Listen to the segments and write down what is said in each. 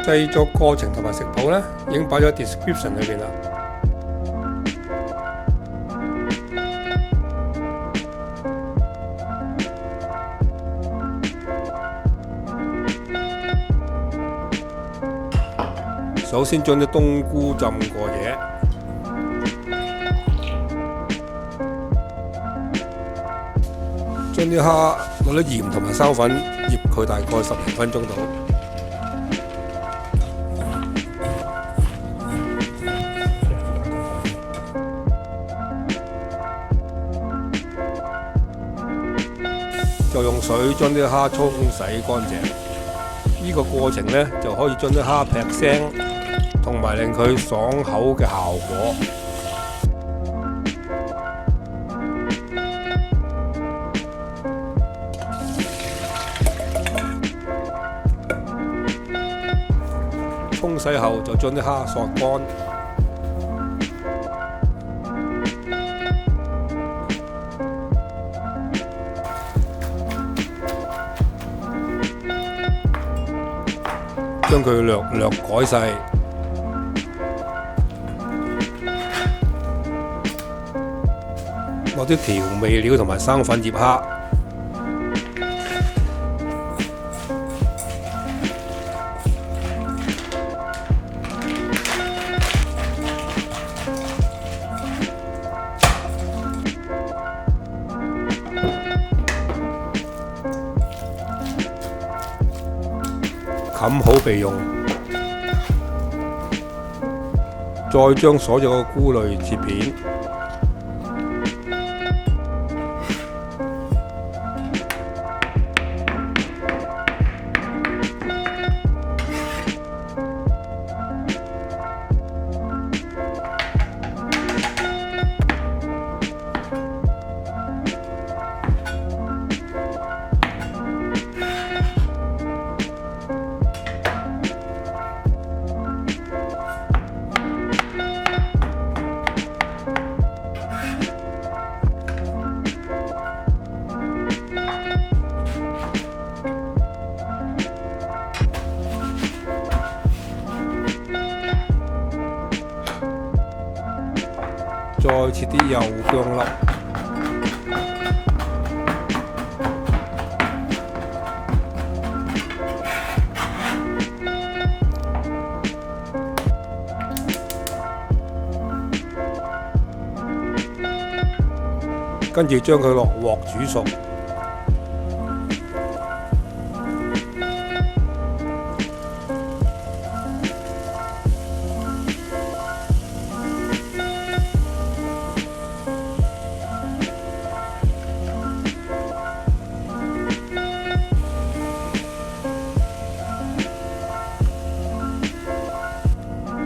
製作過程同埋食譜呢，已經擺咗 description 裏邊啦。首先將啲冬菇浸過夜，將啲蝦攞啲鹽同埋生粉醃佢大概10零分鐘到。就用水將啲蝦沖洗乾淨。呢個過程呢，就可以將啲蝦劈聲，同埋令佢爽口嘅效果。沖洗後就將啲蝦索乾。將佢略改細，落啲調味料同埋生粉醃蝦，冚好備用，再將所有嘅菇類切片，再切啲幼薑粒，跟住將佢落鑊煮熟。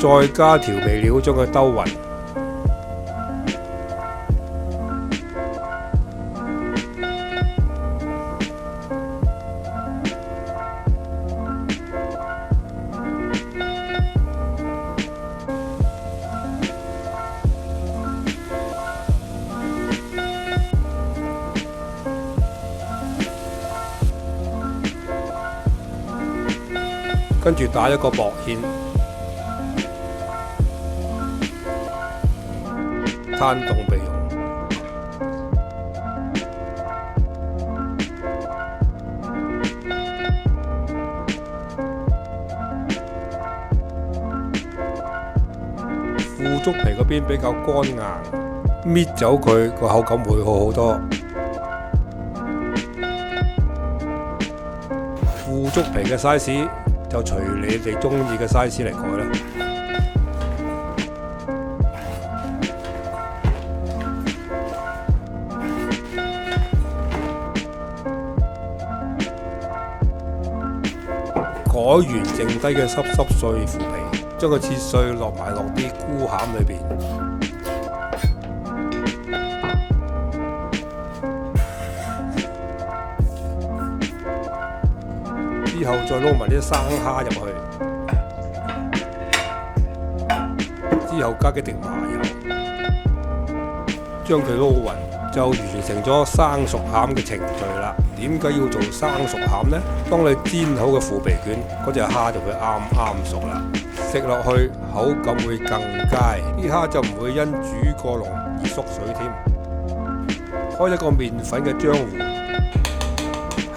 再加調味料將佢兜勻，跟住打一個薄芡。攤凍備用。腐竹皮嗰邊比較乾硬，搣走佢個口感會好好多。腐竹皮嘅 size 就隨你哋中意嘅 size 嚟改啦。改完剩低嘅濕碎腐皮，將佢切碎落埋落啲菇餡裏邊，之後再撈埋啲生蝦入去，之後加幾滴麻油，將佢撈勻，就完成咗生熟餡嘅程序啦。點解要做生熟餡呢？當你煎好嘅腐皮卷，嗰隻蝦就會啱啱熟啦，食落去口感會更佳，啲蝦就唔會因煮過濃而縮水添。開一個麵粉嘅漿糊，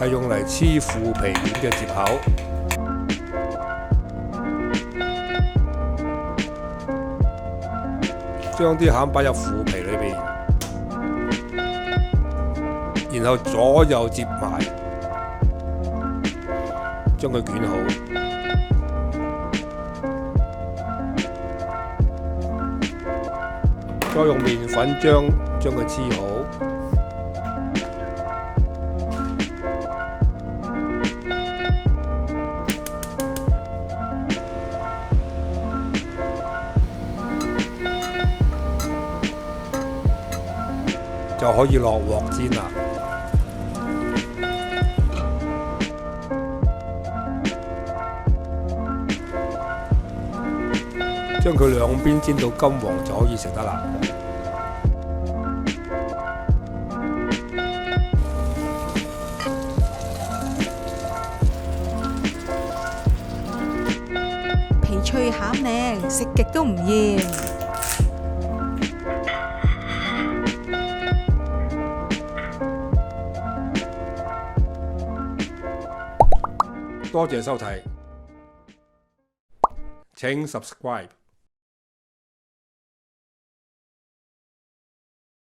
係用嚟黐腐皮卷嘅接口。將啲餡擺入腐皮裏邊，然後左右接埋，將佢捲好。再用麵粉漿將佢黐好。就可以落鑊煎啦。將佢兩邊煎到金黃就可以食得啦。皮脆餡靚，食極都唔厭。多謝收睇，請 subscribe。